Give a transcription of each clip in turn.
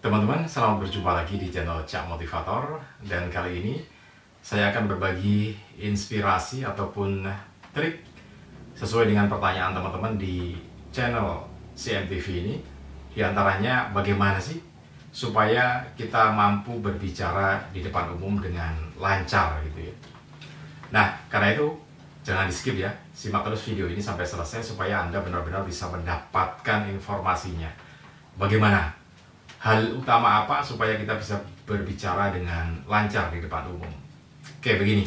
Teman-teman, selamat berjumpa lagi di channel Cak Motivator. Dan kali ini saya akan berbagi inspirasi ataupun trik sesuai dengan pertanyaan teman-teman di channel CMTV ini. Di antaranya bagaimana sih supaya kita mampu berbicara di depan umum dengan lancar gitu ya. Nah, karena itu jangan di skip ya, simak terus video ini sampai selesai supaya Anda benar-benar bisa mendapatkan informasinya. Bagaimana? Hal utama apa supaya kita bisa berbicara dengan lancar di depan umum? Oke, begini.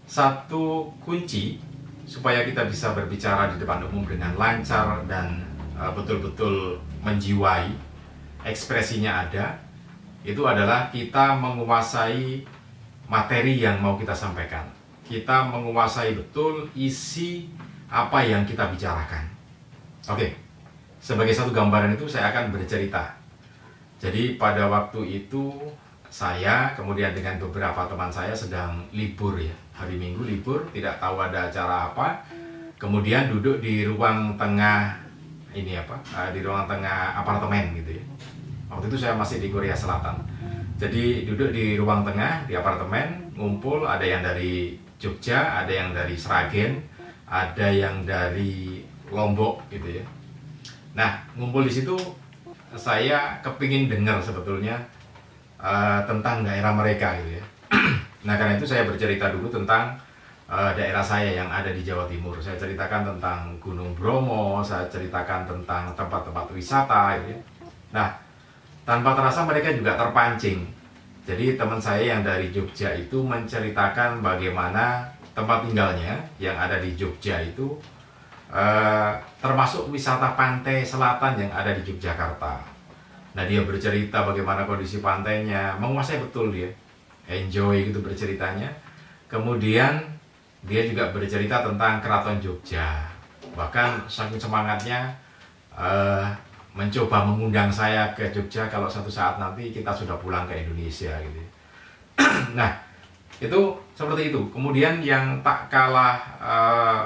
Satu kunci supaya kita bisa berbicara di depan umum dengan lancar dan betul-betul menjiwai, ekspresinya ada, itu adalah kita menguasai materi yang mau kita sampaikan. Kita menguasai betul isi apa yang kita bicarakan. Oke, sebagai satu gambaran itu saya akan bercerita. Jadi pada waktu itu saya kemudian dengan beberapa teman saya sedang libur ya, hari Minggu libur, tidak tahu ada acara apa. Kemudian duduk di ruang tengah di ruang tengah apartemen gitu ya. Waktu itu saya masih di Korea Selatan. Jadi duduk di ruang tengah di apartemen, ngumpul, ada yang dari Jogja, ada yang dari Sragen, ada yang dari Lombok gitu ya. Nah, ngumpul di situ saya kepingin dengar sebetulnya tentang daerah mereka gitu ya. Nah, karena itu saya bercerita dulu tentang daerah saya yang ada di Jawa Timur. Saya ceritakan tentang Gunung Bromo, saya ceritakan tentang tempat-tempat wisata gitu ya. Nah, tanpa terasa mereka juga terpancing. Jadi teman saya yang dari Jogja itu menceritakan bagaimana tempat tinggalnya yang ada di Jogja itu termasuk wisata pantai selatan yang ada di Yogyakarta. Nah, dia bercerita bagaimana kondisi pantainya, menguasai betul dia, enjoy gitu berceritanya. Kemudian dia juga bercerita tentang Keraton Jogja, bahkan saking semangatnya mencoba mengundang saya ke Jogja kalau satu saat nanti kita sudah pulang ke Indonesia gitu. Nah, itu seperti itu. Kemudian yang tak kalah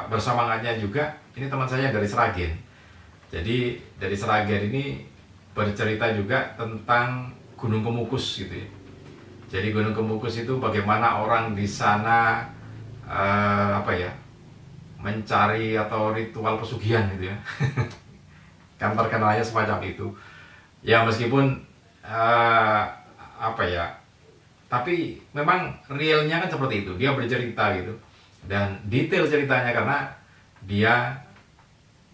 bersemangatnya juga, ini teman saya dari Sragen. Jadi dari Sragen ini bercerita juga tentang Gunung Kemukus gitu ya. Jadi Gunung Kemukus itu bagaimana orang di sana mencari atau ritual pesugihan gitu ya. Kan terkenalnya semacam itu. Ya meskipun tapi memang realnya kan seperti itu. Dia bercerita gitu dan detail ceritanya karena dia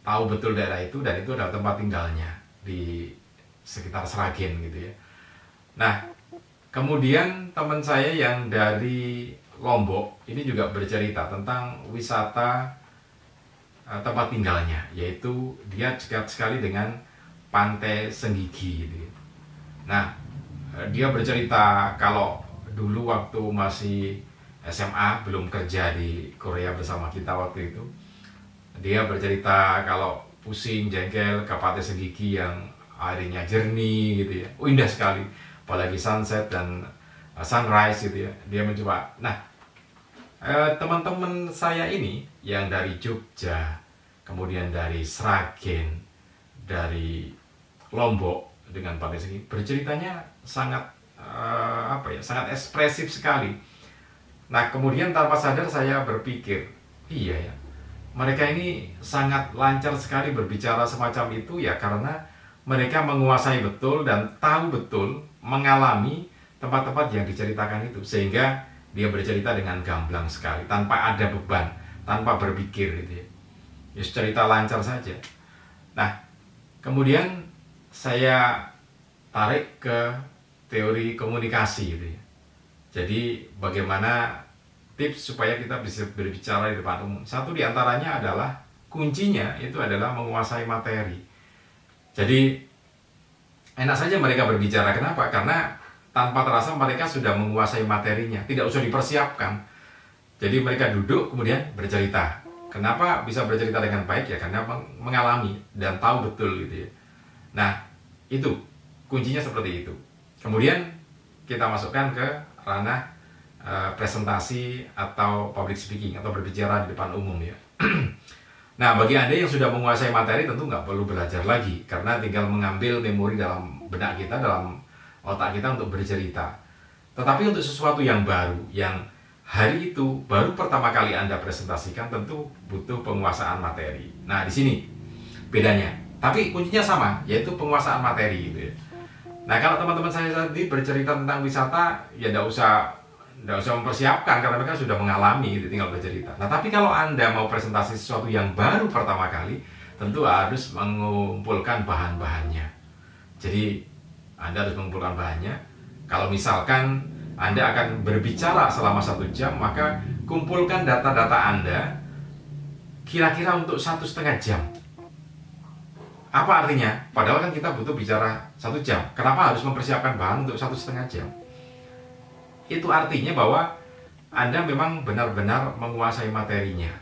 tahu betul daerah itu dan itu adalah tempat tinggalnya di sekitar Sragen gitu ya. Nah, kemudian teman saya yang dari Lombok ini juga bercerita tentang wisata tempat tinggalnya, yaitu dia dekat sekali dengan Pantai Senggigi gitu ya. Nah, dia bercerita kalau dulu waktu masih SMA, belum kerja di Korea bersama kita waktu itu, dia bercerita kalau pusing, jengkel ke Pantai Senggigi yang airnya jernih gitu ya. Indah sekali, apalagi sunset dan sunrise gitu ya. Dia mencoba. Nah, teman-teman saya ini yang dari Jogja, kemudian dari Sragen, dari Lombok dengan Pantai Senggigi, berceritanya sangat sangat ekspresif sekali. Nah, kemudian tanpa sadar saya berpikir, iya ya, mereka ini sangat lancar sekali berbicara semacam itu ya karena mereka menguasai betul dan tahu betul, mengalami tempat-tempat yang diceritakan itu, sehingga dia bercerita dengan gamblang sekali, tanpa ada beban, tanpa berpikir gitu ya. Ya cerita lancar saja. Nah, kemudian saya tarik ke teori komunikasi gitu ya. Jadi bagaimana tips supaya kita bisa berbicara di depan umum. Satu diantaranya adalah kuncinya itu adalah menguasai materi. Jadi enak saja mereka berbicara. Kenapa? Karena tanpa terasa mereka sudah menguasai materinya, tidak usah dipersiapkan. Jadi mereka duduk kemudian bercerita. Kenapa bisa bercerita dengan baik ya? Karena mengalami dan tahu betul gitu ya. Nah, itu kuncinya seperti itu. Kemudian kita masukkan ke ranah presentasi atau public speaking atau berbicara di depan umum ya. Nah, bagi Anda yang sudah menguasai materi tentu nggak perlu belajar lagi karena tinggal mengambil memori dalam benak kita, dalam otak kita untuk bercerita. Tetapi untuk sesuatu yang baru, yang hari itu baru pertama kali Anda presentasikan, tentu butuh penguasaan materi. Nah, di sini bedanya. Tapi kuncinya sama, yaitu penguasaan materi gitu ya. Nah, kalau teman-teman saya tadi bercerita tentang wisata, ya tidak usah mempersiapkan karena mereka sudah mengalami, gitu, tinggal bercerita. Nah, tapi kalau Anda mau presentasi sesuatu yang baru pertama kali, tentu harus mengumpulkan bahan-bahannya. Jadi Anda harus mengumpulkan bahannya. Kalau misalkan Anda akan berbicara selama 1 jam, maka kumpulkan data-data Anda kira-kira untuk 1,5 jam. Apa artinya? Padahal kan kita butuh bicara 1 jam. Kenapa harus mempersiapkan bahan untuk 1,5 jam? Itu artinya bahwa Anda memang benar-benar menguasai materinya.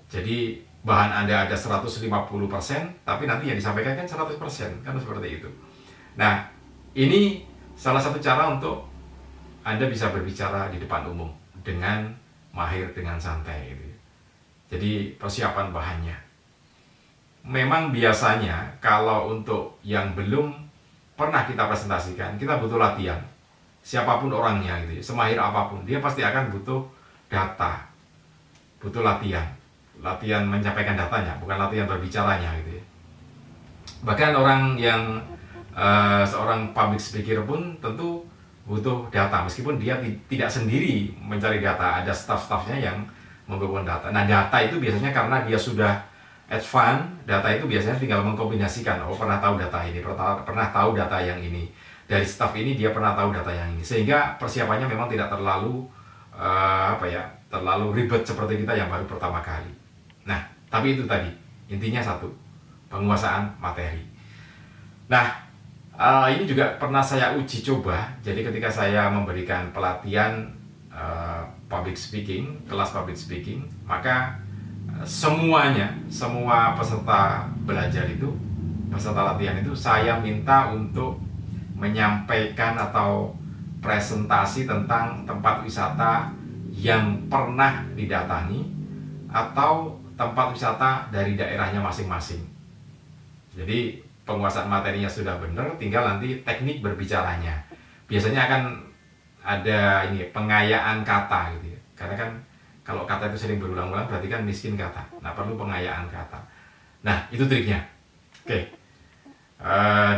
Jadi bahan Anda ada 150%, tapi nanti yang disampaikan kan 100%, kan seperti itu. Nah, ini salah satu cara untuk Anda bisa berbicara di depan umum dengan mahir, dengan santai gitu. Jadi persiapan bahannya. Memang biasanya kalau untuk yang belum pernah kita presentasikan, kita butuh latihan. Siapapun orangnya gitu ya, semahir apapun, dia pasti akan butuh data, butuh latihan menyampaikan datanya, bukan latihan berbicaranya gitu ya. Bahkan orang yang seorang public speaker pun tentu butuh data, meskipun dia tidak sendiri mencari data, ada staff-staffnya yang mengumpulkan data. Nah, data itu biasanya karena dia sudah advance, data itu biasanya tinggal mengkombinasikan. Oh, pernah tahu data ini, pernah tahu data yang ini. Dari staff ini dia pernah tahu data yang ini. Sehingga persiapannya memang tidak terlalu terlalu ribet seperti kita yang baru pertama kali. Nah, tapi itu tadi intinya satu, penguasaan materi. Nah, ini juga pernah saya uji coba. Jadi ketika saya memberikan pelatihan public speaking, kelas public speaking, maka semua peserta belajar itu, peserta latihan itu, saya minta untuk menyampaikan atau presentasi tentang tempat wisata yang pernah didatangi atau tempat wisata dari daerahnya masing-masing. Jadi penguasaan materinya sudah benar, tinggal nanti teknik berbicaranya. Biasanya akan ada ini pengayaan kata gitu ya. Karena kan kalau kata itu sering berulang-ulang berarti kan miskin kata. Nah, perlu pengayaan kata. Nah, itu triknya. Oke.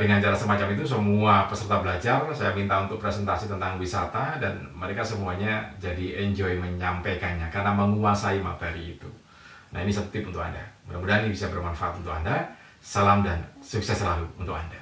Dengan cara semacam itu semua peserta belajar saya minta untuk presentasi tentang wisata dan mereka semuanya jadi enjoy menyampaikannya karena menguasai materi itu. Nah, ini satu tip untuk Anda. Mudah-mudahan ini bisa bermanfaat untuk Anda. Salam dan sukses selalu untuk Anda.